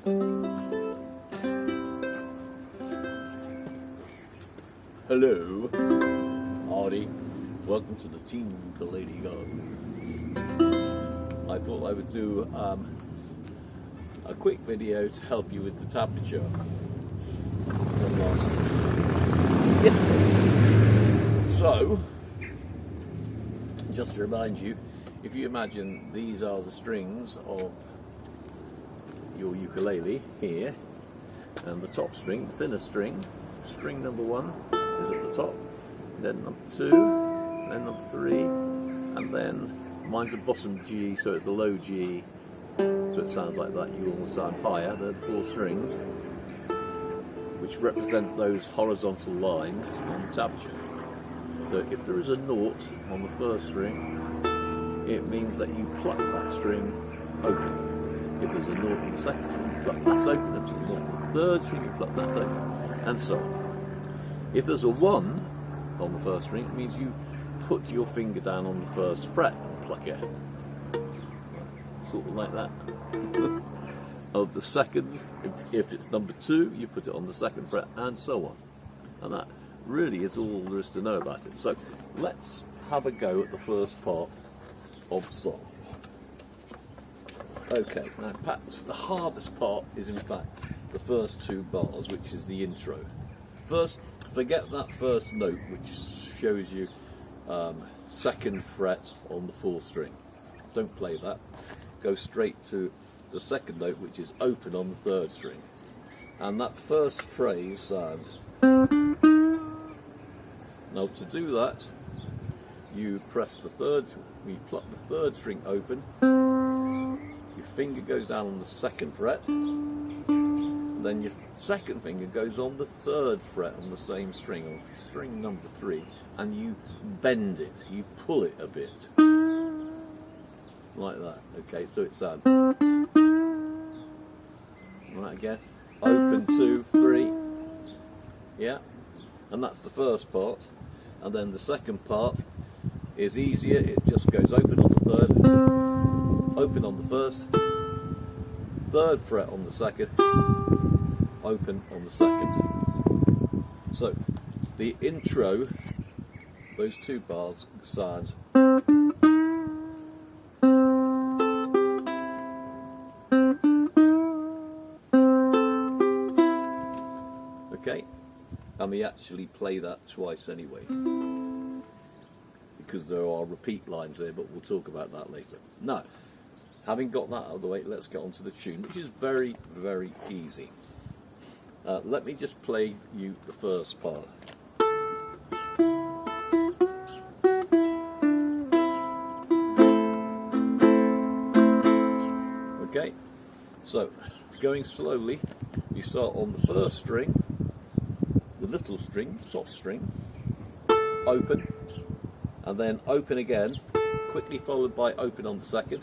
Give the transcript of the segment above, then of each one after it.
Hello, Hardy. Welcome to the TEANKULELE Garden. I thought I would do a quick video to help you with the tablature from yesterday. So, just to remind you, if you imagine these are the strings of your ukulele here, and the top string, the thinner string, string number 1 is at the top, then number 2, then number 3, and then mine's a bottom G, so it's a low G, so it sounds like that. You will sound higher. They're the 4 strings, which represent those horizontal lines on the tablature. So if there is a nought on the first string, it means that you pluck that string open. If there's a nought on the second string, you pluck that open. If there's a nought on the third string, you pluck that open, and so on. If there's a 1 on the first string, it means you put your finger down on the first fret and pluck it. Sort of like that. Of the second, if it's number 2, you put it on the second fret, and so on. And that really is all there is to know about it. So let's have a go at the first part of the song. Okay, now perhaps the hardest part is in fact the first 2 bars, which is the intro. First, forget that first note, which shows you 2nd fret on the 4th string. Don't play that. Go straight to the 2nd note, which is open on the 3rd string. And that first phrase sounds. Now to do that, you press the 3rd, you pluck the 3rd string open, your finger goes down on the 2nd fret, then your 2nd finger goes on the 3rd fret on the same string, on string number 3, and you bend it, you pull it a bit, like that. Okay, so it sounds. Right, again, open 2, 3, yeah, and that's the first part. And then the second part is easier, it just goes open on the 3rd, open on the 1st, 3rd fret on the 2nd, open on the 2nd. So the intro, those 2 bars sound. Okay, and we actually play that twice anyway, because there are repeat lines there, but we'll talk about that later. Now, having got that out of the way, let's get on to the tune, which is very, very easy. Let me just play you the first part. Okay, so going slowly, you start on the 1st string, the little string, the top string, open, and then open again, quickly followed by open on the 2nd,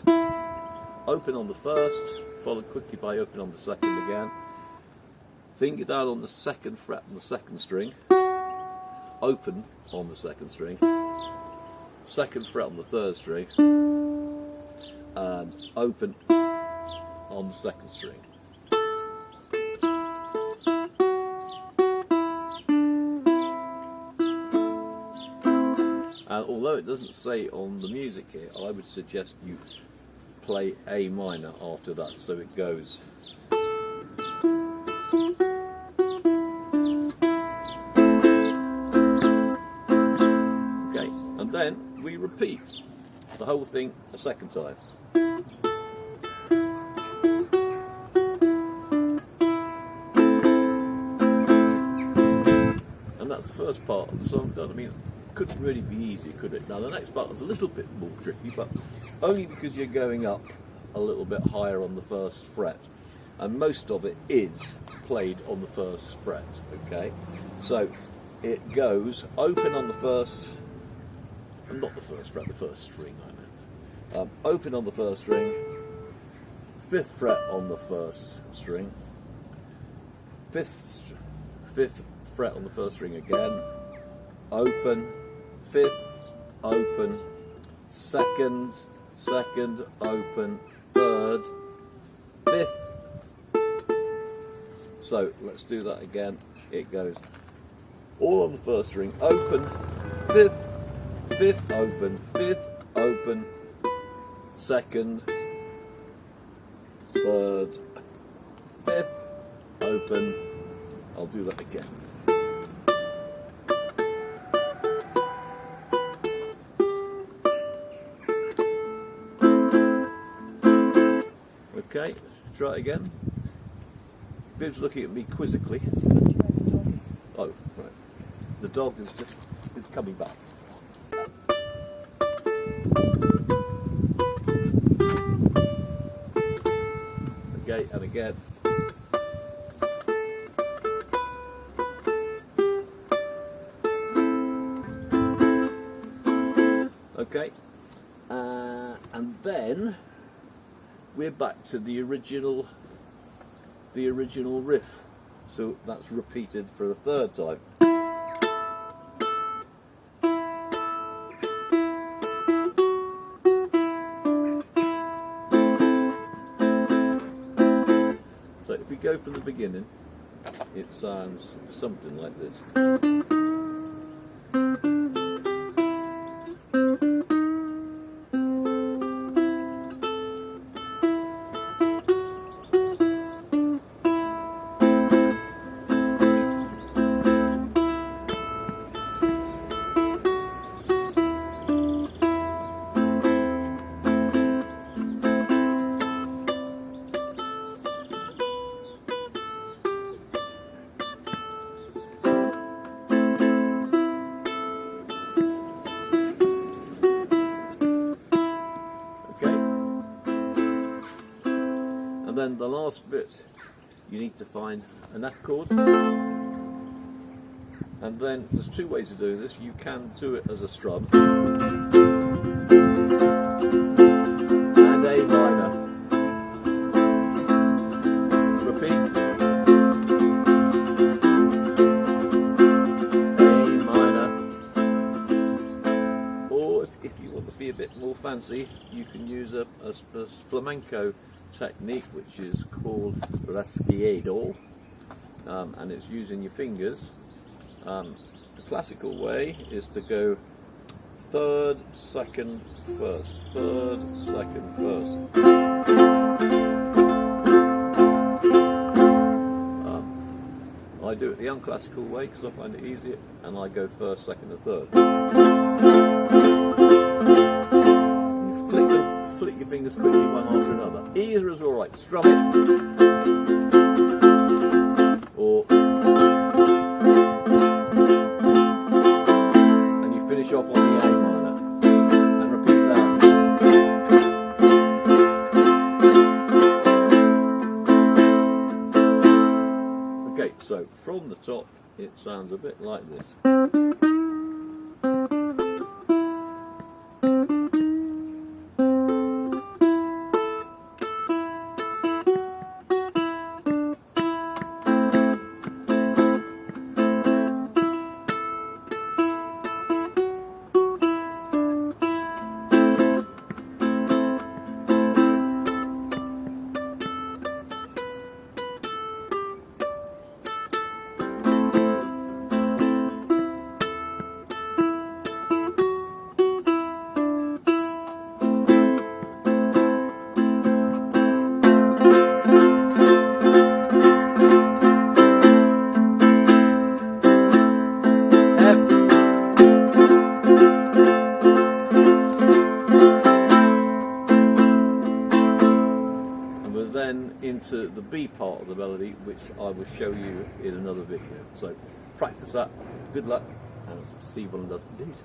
open on the 1st, followed quickly by open on the 2nd again, finger down on the 2nd fret on the 2nd string, open on the 2nd string, 2nd fret on the 3rd string, and open on the 2nd string. And although it doesn't say on the music here, I would suggest you play A minor after that, so it goes. Okay, and then we repeat the whole thing a 2nd time. And that's the first part of the song done. I mean, couldn't really be easy, could it? Now the next part is a little bit more tricky, but only because you're going up a little bit higher on the 1st fret, and most of it is played on the 1st fret. Okay, so it goes open on the 1st, not the 1st fret, the 1st string I meant. Open on the 1st string, 5th fret on the 1st string, 5th fret on the 1st string again, open, 5th, open, 2nd, open, 3rd, 5th, So let's do that again. It goes all on the first string, open, fifth, fifth, open, fifth, open, second, third, fifth, open. I'll do that again. Okay, try it again. Viv's looking at me quizzically. Oh, right. The dog is coming back. Okay, and again. Okay, and then we're back to the original riff. So that's repeated for a third time. So if we go from the beginning, it sounds something like this. And then the last bit, you need to find an F chord. And then there's two ways to do this. You can do it as a strum. And A minor. Repeat. A minor. Or if you want to be a bit more fancy, you can use a flamenco technique, which is called rasgueado, and it's using your fingers. The classical way is to go third, second, first, third, second, first. I do it the unclassical way because I find it easier, and I go first, second, and third. Flick your fingers quickly one after another. Either is alright. Strum it. Or and you finish off on the A minor. And repeat that. Okay, so from the top it sounds a bit like this. Then into the B part of the melody, which I will show you in another video. So practice that, good luck, and see one another later.